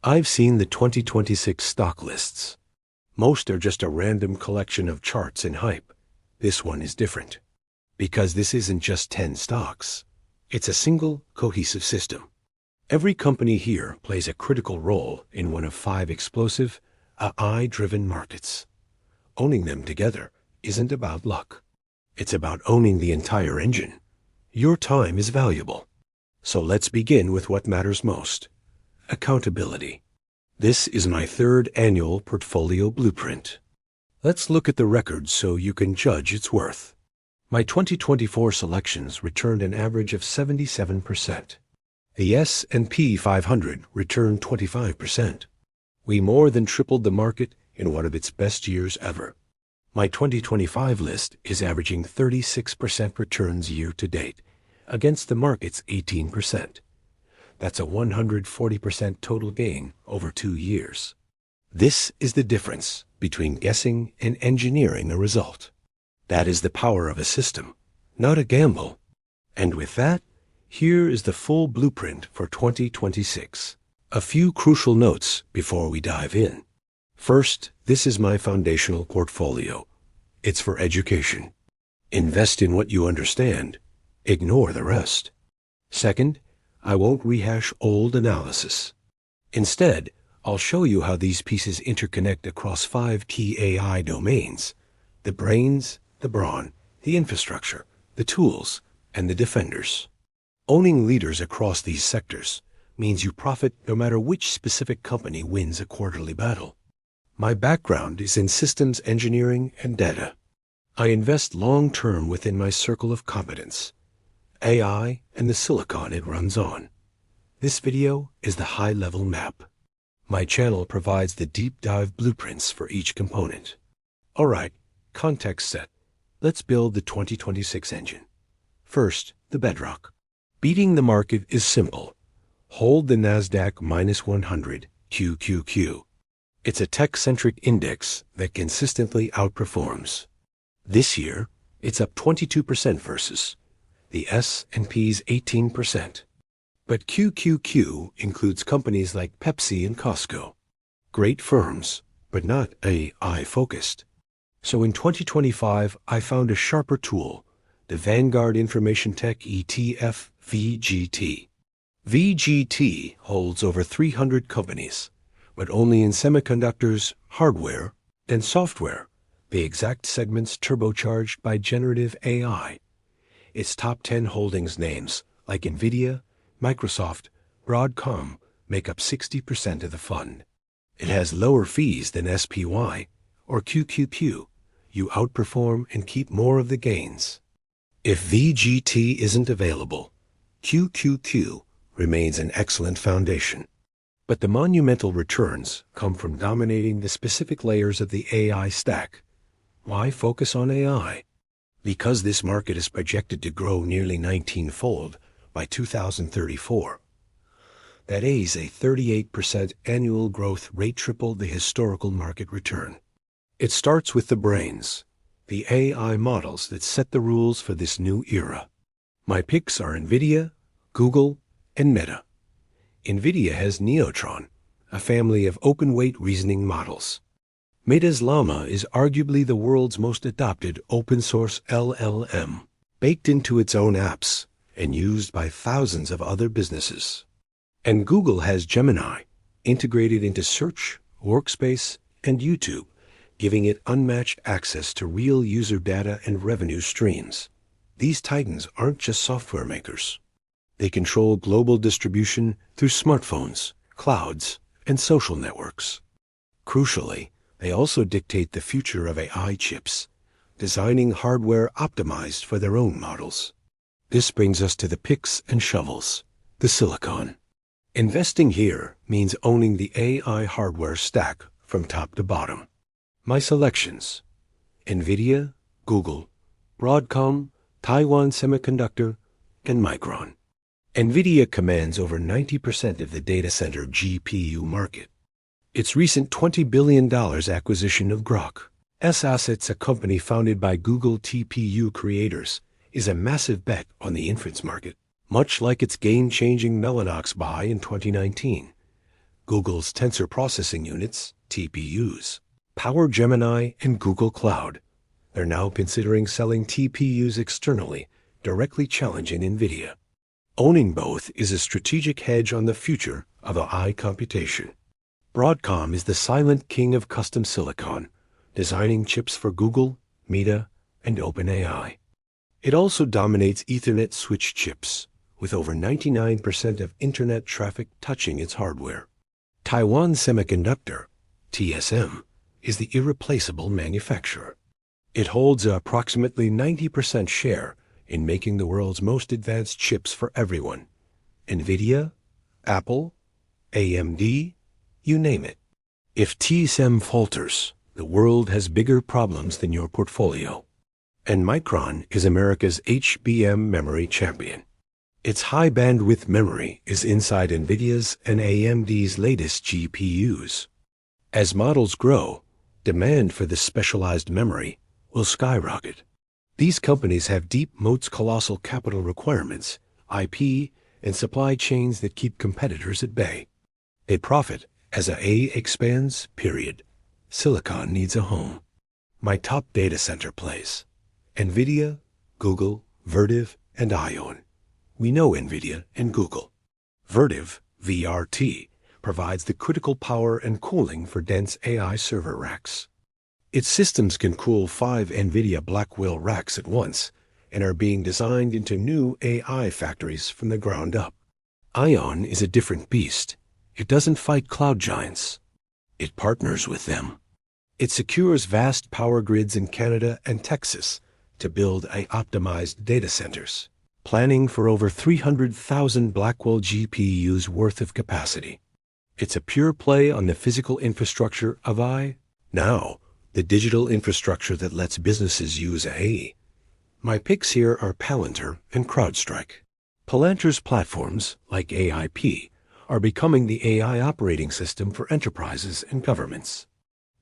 I've seen the 2026 stock lists. Most are just a random collection of charts and hype. This one is different. Because this isn't just 10 stocks. It's a single, cohesive system. Every company here plays a critical role in one of 5 explosive, AI-driven markets. Owning them together isn't about luck. It's about owning the entire engine. Your time is valuable. So let's begin with what matters most. Accountability. This is my 3rd annual portfolio blueprint. Let's look at the records so you can judge its worth. My 2024 selections returned an average of 77%. The S&P 500 returned 25%. We more than tripled the market in one of its best years ever. My 2025 list is averaging 36% returns year to date, against the market's 18%. That's a 140% total gain over 2 years. This is the difference between guessing and engineering a result. That is the power of a system, not a gamble. And with that, here is the full blueprint for 2026. A few crucial notes before we dive in. First, this is my foundational portfolio. It's for education. Invest in what you understand. Ignore the rest. Second, I won't rehash old analysis. Instead, I'll show you how these pieces interconnect across 5 key AI domains: the brains, the brawn, the infrastructure, the tools, and the defenders. Owning leaders across these sectors means you profit no matter which specific company wins a quarterly battle. My background is in systems engineering and data. I invest long-term within my circle of competence: AI and the silicon it runs on. This video is the high-level map. My channel provides the deep-dive blueprints for each component. All right, context set. Let's build the 2026 engine. First, the bedrock. Beating the market is simple. Hold the NASDAQ -100 QQQ. It's a tech-centric index that consistently outperforms. This year, it's up 22% versus the S&P's 18%. But QQQ includes companies like Pepsi and Costco. Great firms, but not AI-focused. So in 2025, I found a sharper tool, the Vanguard Information Tech ETF VGT. VGT holds over 300 companies, but only in semiconductors, hardware, and software, the exact segments turbocharged by generative AI. Its top 10 holdings names, like Nvidia, Microsoft, Broadcom, make up 60% of the fund. It has lower fees than SPY or QQQ. You outperform and keep more of the gains. If VGT isn't available, QQQ remains an excellent foundation. But the monumental returns come from dominating the specific layers of the AI stack. Why focus on AI? Because this market is projected to grow nearly 19-fold by 2034. That is a 38% annual growth rate, triple the historical market return. It starts with the brains, the AI models that set the rules for this new era. My picks are Nvidia, Google, and Meta. Nvidia has Neutron, a family of open-weight reasoning models. Meta's Llama is arguably the world's most adopted open-source LLM, baked into its own apps and used by thousands of other businesses. And Google has Gemini, integrated into Search, Workspace, and YouTube, giving it unmatched access to real user data and revenue streams. These titans aren't just software makers. They control global distribution through smartphones, clouds, and social networks. Crucially, they also dictate the future of AI chips, designing hardware optimized for their own models. This brings us to the picks and shovels, the silicon. Investing here means owning the AI hardware stack from top to bottom. My selections: Nvidia, Google, Broadcom, Taiwan Semiconductor, and Micron. Nvidia commands over 90% of the data center GPU market. Its recent $20 billion acquisition of Grok, assets, a company founded by Google TPU creators, is a massive bet on the inference market. Much like its game-changing Mellanox buy in 2019, Google's Tensor Processing Units, TPUs, Power Gemini, and Google Cloud. They're now considering selling TPUs externally, directly challenging Nvidia. Owning both is a strategic hedge on the future of AI computation. Broadcom is the silent king of custom silicon, designing chips for Google, Meta, and OpenAI. It also dominates Ethernet switch chips, with over 99% of internet traffic touching its hardware. Taiwan Semiconductor, TSM, is the irreplaceable manufacturer. It holds approximately 90% share in making the world's most advanced chips for everyone. Nvidia, Apple, AMD, you name it. If TSM falters, the world has bigger problems than your portfolio. And Micron is America's HBM memory champion. Its high bandwidth memory is inside Nvidia's and AMD's latest GPUs. As models grow, demand for this specialized memory will skyrocket. These companies have deep moats, colossal capital requirements, IP, and supply chains that keep competitors at bay. They profit as AI expands, period. Silicon needs a home. My top data center plays: Nvidia, Google, Vertiv, and Ion. We know Nvidia and Google. Vertiv, VRT, provides the critical power and cooling for dense AI server racks. Its systems can cool 5 Nvidia Blackwell racks at once and are being designed into new AI factories from the ground up. Ion is a different beast. It doesn't fight cloud giants. It partners with them. It secures vast power grids in Canada and Texas to build optimized data centers, planning for over 300,000 Blackwell GPUs worth of capacity. It's a pure play on the physical infrastructure of AI, now the digital infrastructure that lets businesses use AI. My picks here are Palantir and CrowdStrike. Palantir's platforms, like AIP, are becoming the AI operating system for enterprises and governments.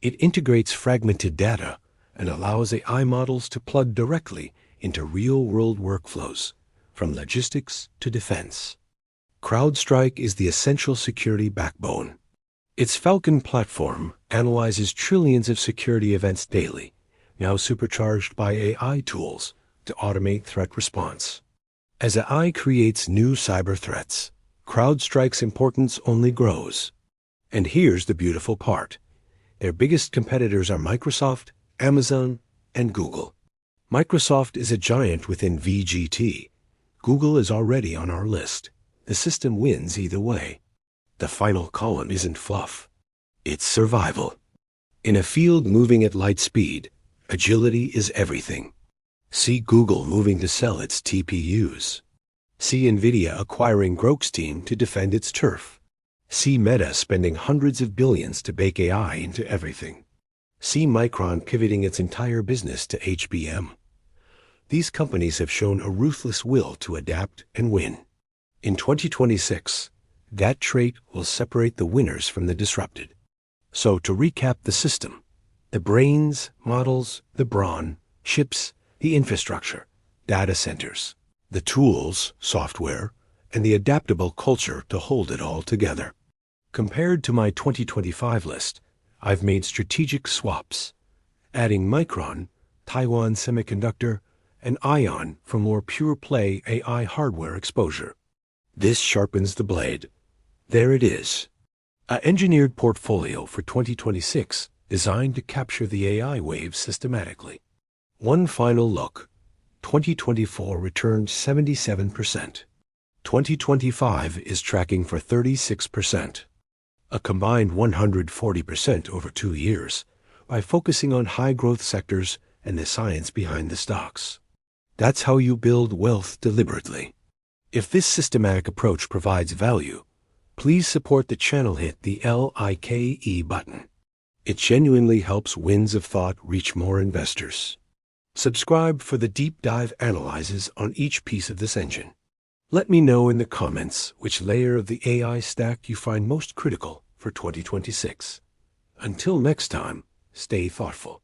It integrates fragmented data and allows AI models to plug directly into real-world workflows, from logistics to defense. CrowdStrike is the essential security backbone. Its Falcon platform analyzes trillions of security events daily, now supercharged by AI tools to automate threat response. As AI creates new cyber threats, CrowdStrike's importance only grows. And here's the beautiful part. Their biggest competitors are Microsoft, Amazon, and Google. Microsoft is a giant within VGT. Google is already on our list. The system wins either way. The final column isn't fluff. It's survival. In a field moving at light speed, agility is everything. See Google moving to sell its TPUs. See Nvidia acquiring Groke's team to defend its turf. See Meta spending hundreds of billions to bake AI into everything. See Micron pivoting its entire business to HBM. These companies have shown a ruthless will to adapt and win. In 2026, that trait will separate the winners from the disrupted. So to recap the system, the brains, models, the brawn, chips, the infrastructure, data centers, the tools, software, and the adaptable culture to hold it all together. Compared to my 2025 list, I've made strategic swaps, adding Micron, Taiwan Semiconductor, and Ion for more pure-play AI hardware exposure. This sharpens the blade. There it is. An engineered portfolio for 2026 designed to capture the AI wave systematically. One final look. 2024 returned 77%. 2025 is tracking for 36%. A combined 140% over 2 years by focusing on high-growth sectors and the science behind the stocks. That's how you build wealth deliberately. If this systematic approach provides value, please support the channel. Hit the LIKE button. It genuinely helps Winds of Thought reach more investors. Subscribe for the deep dive analyses on each piece of this engine. Let me know in the comments which layer of the AI stack you find most critical for 2026. Until next time, stay thoughtful.